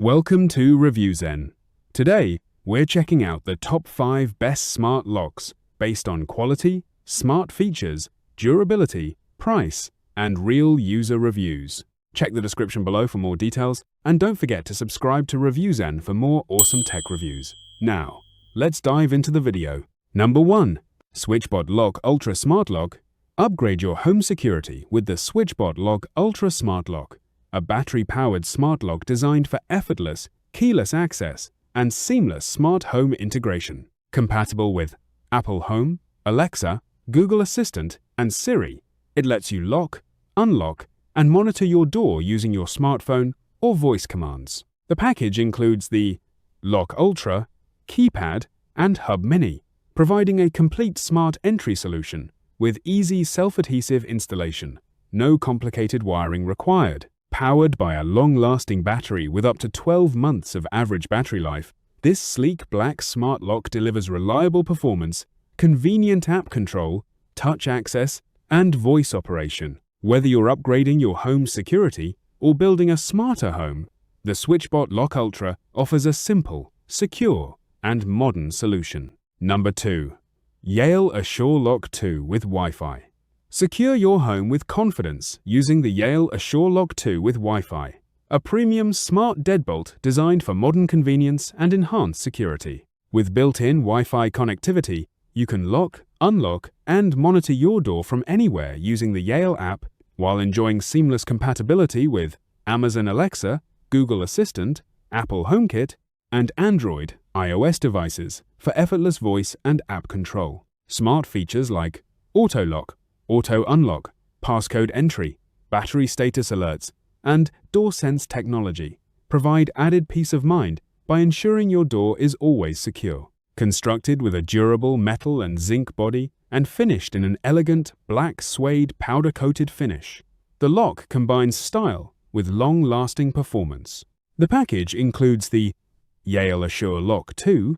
Welcome to ReviewZen. Today, we're checking out the top 5 best smart locks based on quality, smart features, durability, price, and real user reviews. Check the description below for more details, and don't forget to subscribe to ReviewZen for more awesome tech reviews. Now, let's dive into the video. Number 1. SwitchBot Lock Ultra Smart Lock. Upgrade your home security with the SwitchBot Lock Ultra Smart Lock, a battery-powered smart lock designed for effortless, keyless access and seamless smart home integration. Compatible with Apple Home, Alexa, Google Assistant, and Siri, it lets you lock, unlock, and monitor your door using your smartphone or voice commands. The package includes the Lock Ultra, Keypad, and Hub Mini, providing a complete smart entry solution with easy self-adhesive installation, no complicated wiring required. Powered by a long-lasting battery with up to 12 months of average battery life, this sleek black smart lock delivers reliable performance, convenient app control, touch access, and voice operation. Whether you're upgrading your home's security or building a smarter home, the SwitchBot Lock Ultra offers a simple, secure, and modern solution. Number 2. Yale ASSURELOQ 2 with Wi-Fi. Secure your home with confidence using the Yale ASSURELOQ 2 with Wi-Fi, a premium smart deadbolt designed for modern convenience and enhanced security. With built-in Wi-Fi connectivity, you can lock, unlock, and monitor your door from anywhere using the Yale app while enjoying seamless compatibility with Amazon Alexa, Google Assistant, Apple HomeKit, and Android iOS devices for effortless voice and app control. Smart features like Auto Lock, Auto Unlock, Passcode Entry, Battery Status Alerts, and Door Sense technology provide added peace of mind by ensuring your door is always secure. Constructed with a durable metal and zinc body and finished in an elegant black suede powder-coated finish, the lock combines style with long-lasting performance. The package includes the Yale ASSURELOQ 2,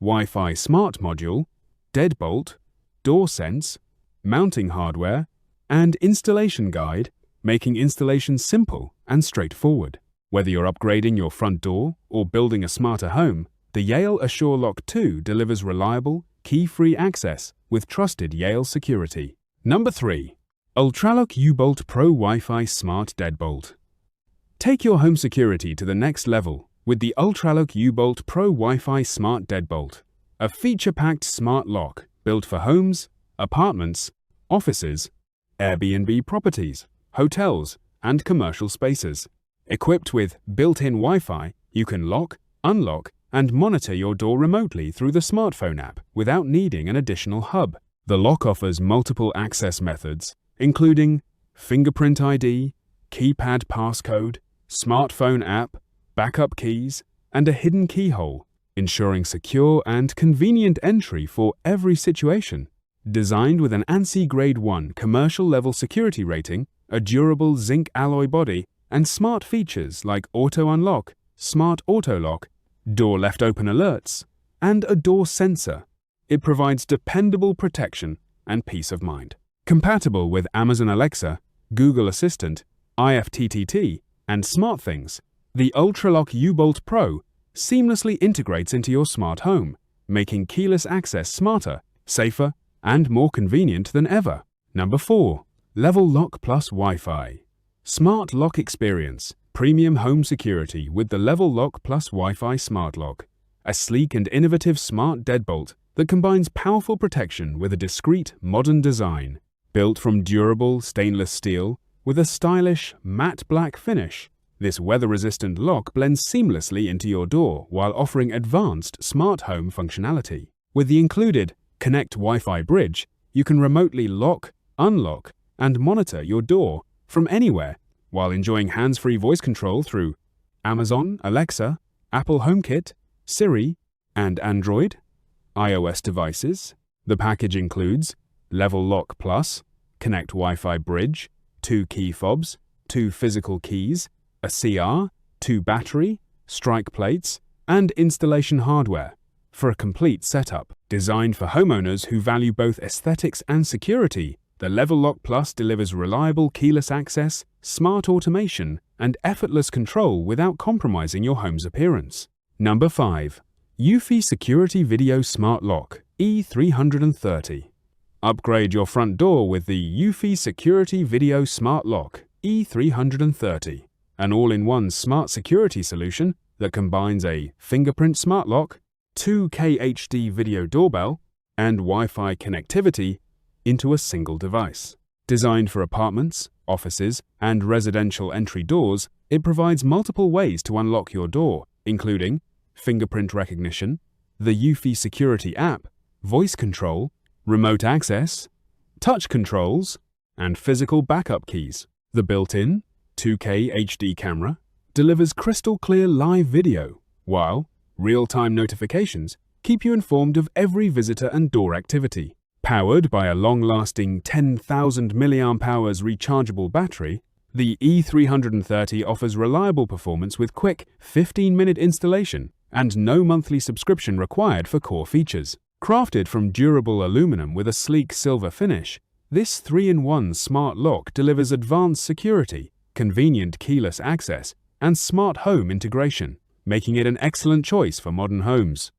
Wi-Fi Smart Module, Deadbolt, Door Sense, mounting hardware, and installation guide, making installation simple and straightforward. Whether you're upgrading your front door or building a smarter home, the Yale ASSURELOQ 2 delivers reliable, key-free access with trusted Yale security. Number 3. ULTRALOQ U-Bolt Pro Wi-Fi Smart Deadbolt. Take your home security to the next level with the ULTRALOQ U-Bolt Pro Wi-Fi Smart Deadbolt, a feature-packed smart lock built for homes, apartments, offices, Airbnb properties, hotels, and commercial spaces. Equipped with built-in Wi-Fi, you can lock, unlock, and monitor your door remotely through the smartphone app without needing an additional hub. The lock offers multiple access methods, including fingerprint ID, keypad passcode, smartphone app, backup keys, and a hidden keyhole, ensuring secure and convenient entry for every situation. Designed with an ANSI Grade 1 commercial-level security rating, a durable zinc alloy body, and smart features like Auto Unlock, Smart Auto Lock, Door Left Open Alerts, and a door sensor, it provides dependable protection and peace of mind. Compatible with Amazon Alexa, Google Assistant, IFTTT, and SmartThings, the ULTRALOQ U-Bolt Pro seamlessly integrates into your smart home, making keyless access smarter, safer, and more convenient than ever. Number 4. Level Lock Plus Wi-Fi. Smart Lock Experience. Premium home security with the Level Lock Plus Wi-Fi Smart Lock. A sleek and innovative smart deadbolt that combines powerful protection with a discreet, modern design. Built from durable stainless steel with a stylish, matte black finish, this weather-resistant lock blends seamlessly into your door while offering advanced smart home functionality. With the included Connect Wi-Fi bridge, you can remotely lock, unlock, and monitor your door from anywhere while enjoying hands-free voice control through Amazon, Alexa, Apple HomeKit, Siri, and Android iOS devices. The package includes Level Lock Plus, Connect Wi-Fi bridge, 2 key fobs, 2 physical keys, a CR, 2 battery, strike plates, and installation hardware for a complete setup. Designed for homeowners who value both aesthetics and security, The Level Lock Plus delivers reliable keyless access, smart automation, and effortless control without compromising your home's appearance. Number 5. Eufy Security Video Smart Lock E330. Upgrade your front door with the Eufy Security Video Smart Lock E330, an all-in-one smart security solution that combines a fingerprint smart lock, 2K HD video doorbell, and Wi-Fi connectivity into a single device. Designed for apartments, offices, and residential entry doors, it provides multiple ways to unlock your door, including fingerprint recognition, the Eufy Security app, voice control, remote access, touch controls, and physical backup keys. The built-in 2K HD camera delivers crystal clear live video, while real-time notifications keep you informed of every visitor and door activity. Powered by a long-lasting 10,000 mAh rechargeable battery, the E330 offers reliable performance with quick 15-minute installation and no monthly subscription required for core features. Crafted from durable aluminum with a sleek silver finish, this 3-in-1 smart lock delivers advanced security, convenient keyless access, and smart home integration, making it an excellent choice for modern homes.